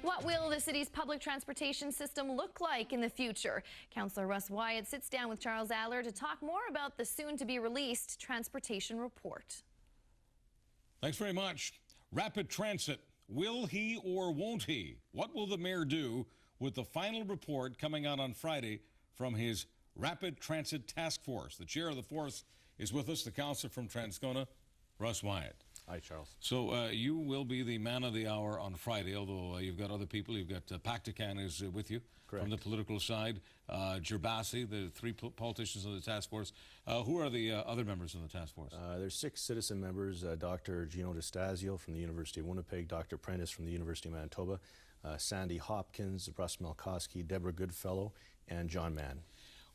What will the city's public transportation system look like in the future? Councillor Russ Wyatt sits down with Charles Adler to talk more about the soon-to-be-released transportation report. Thanks very much. Rapid Transit. Will he or won't he? What will the mayor do with the final report coming out on Friday from his Rapid Transit Task Force? The chair of the force is with us, the councillor from Transcona, Russ Wyatt. Hi, Charles. So you will be the man of the hour on Friday, although you've got other people. You've got Pactacan is with you. Correct. From the political side. Gerbasi, the three politicians on the task force. Who are the other members of the task force? There's 6 citizen members, Dr. Gino DeStasio from the University of Winnipeg, Dr. Prentice from the University of Manitoba, Sandy Hopkins, Russ Malkowski, Deborah Goodfellow, and John Mann.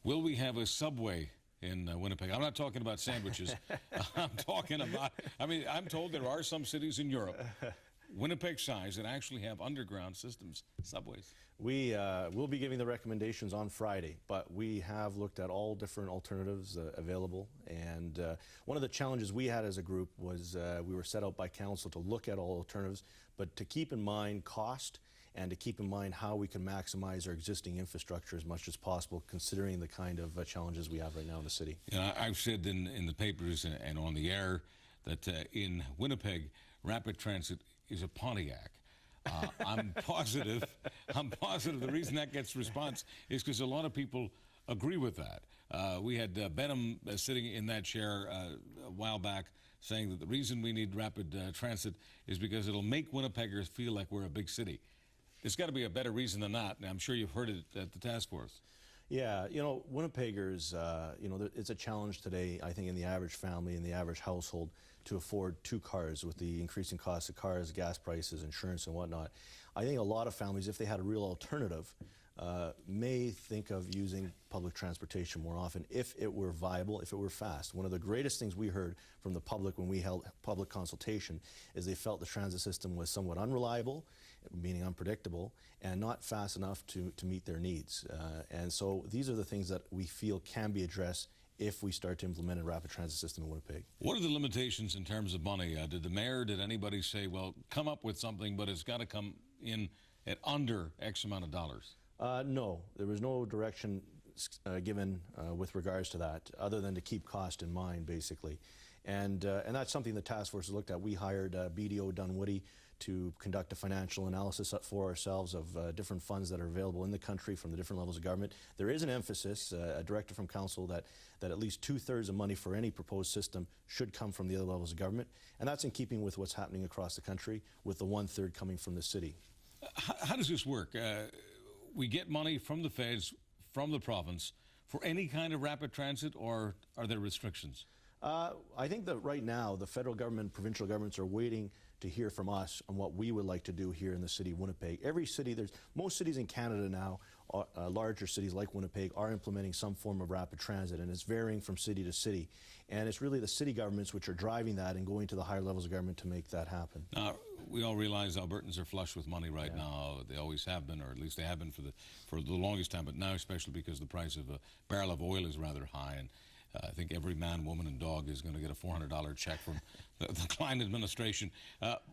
Will we have a subway in Winnipeg? I'm not talking about sandwiches. I'm talking about, I'm told there are some cities in Europe, Winnipeg size, that actually have underground systems, subways. We will be giving the recommendations on Friday, but we have looked at all different alternatives available. And one of the challenges we had as a group was we were set out by council to look at all alternatives, but to keep in mind cost and to keep in mind how we can maximize our existing infrastructure as much as possible, considering the kind of challenges we have right now in the city. You know, I've said in the papers and on the air that in Winnipeg, rapid transit is a Pontiac. I'm positive the reason that gets response is because a lot of people agree with that. We had Benham sitting in that chair a while back saying that the reason we need rapid transit is because it'll make Winnipeggers feel like we're a big city. There's got to be a better reason than that, and I'm sure you've heard it at the task force. Yeah, you know, Winnipeggers, you know, it's a challenge today, I think, in the average family, in the average household, to afford 2 cars with the increasing cost of cars, gas prices, insurance, and whatnot. I think a lot of families, if they had a real alternative, may think of using public transportation more often if it were viable, if it were fast. One of the greatest things we heard from the public when we held public consultation is they felt the transit system was somewhat unreliable, meaning unpredictable, and not fast enough to meet their needs. And so these are the things that we feel can be addressed if we start to implement a rapid transit system in Winnipeg. What are the limitations in terms of money? Did the mayor, did anybody say, well, come up with something, but it's got to come in at under X amount of dollars? No, there was no direction given with regards to that, other than to keep cost in mind, basically. And that's something the task force looked at. We hired BDO Dunwoody to conduct a financial analysis for ourselves of different funds that are available in the country from the different levels of government. There is an emphasis, a directive from council, that at least 2/3 of money for any proposed system should come from the other levels of government. And that's in keeping with what's happening across the country, with the 1/3 coming from the city. How does this work? We get money from the feds, from the province, for any kind of rapid transit, or are there restrictions? I think that right now the federal government, provincial governments are waiting to hear from us on what we would like to do here in the city of Winnipeg. Every city, most cities in Canada now, larger cities like Winnipeg, are implementing some form of rapid transit, and it's varying from city to city. And it's really the city governments which are driving that and going to the higher levels of government to make that happen. Now, we all realize Albertans are flush with money right now. They always have been, or at least they have been for the longest time, but now especially because the price of a barrel of oil is rather high. And I think every man, woman, and dog is going to get a $400 check from the Klein administration.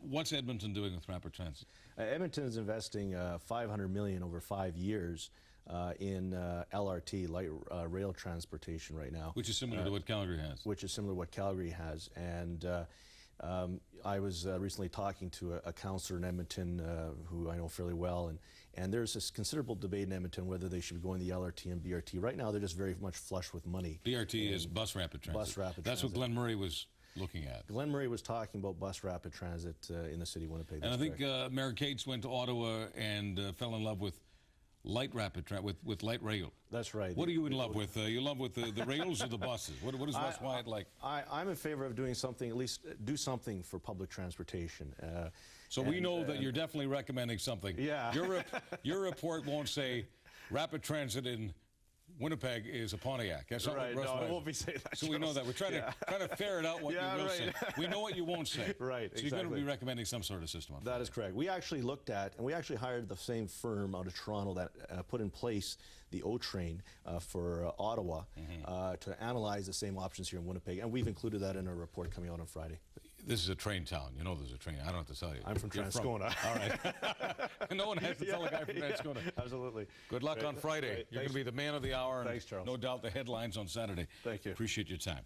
What's Edmonton doing with rapid transit? Edmonton is investing $500 million over 5 years in LRT, light rail transportation, right now. Which is similar to what Calgary has. Which is similar to what Calgary has. And I was recently talking to a councillor in Edmonton who I know fairly well, and there's this considerable debate in Edmonton whether they should be going the LRT and BRT. Right now, they're just very much flush with money. BRT is bus rapid transit. Bus rapid That's transit. what Glenn Murray was looking at. Glenn Murray was talking about bus rapid transit in the city of Winnipeg. And I think Mayor Cates went to Ottawa and fell in love with light rapid transit, with light rail. That's right. What are you in love with? You love with the rails or the buses? What is Russ Wyatt like? I'm in favor of doing something, at least do something for public transportation. So we know that you're definitely recommending something. Yeah. Your report won't say rapid transit in Winnipeg is a Pontiac. That's not right. what Russ No, Wyatt. I won't be saying that. So we know that. We're trying to ferret out what you will say. We know what you won't say. Right, So you're going to be recommending some sort of system. That is correct. We actually looked at, and we actually hired the same firm out of Toronto that put in place the O-Train for Ottawa to analyze the same options here in Winnipeg, and we've included that in our report coming out on Friday. This is a train town. You know there's a train. I don't have to tell you. I'm from You're Transcona. All right. No one has to tell a guy from Transcona. Absolutely. Good luck on Friday. Right. You're going to be the man of the hour. Thanks, Charles. No doubt the headlines on Saturday. Thank you. Appreciate your time.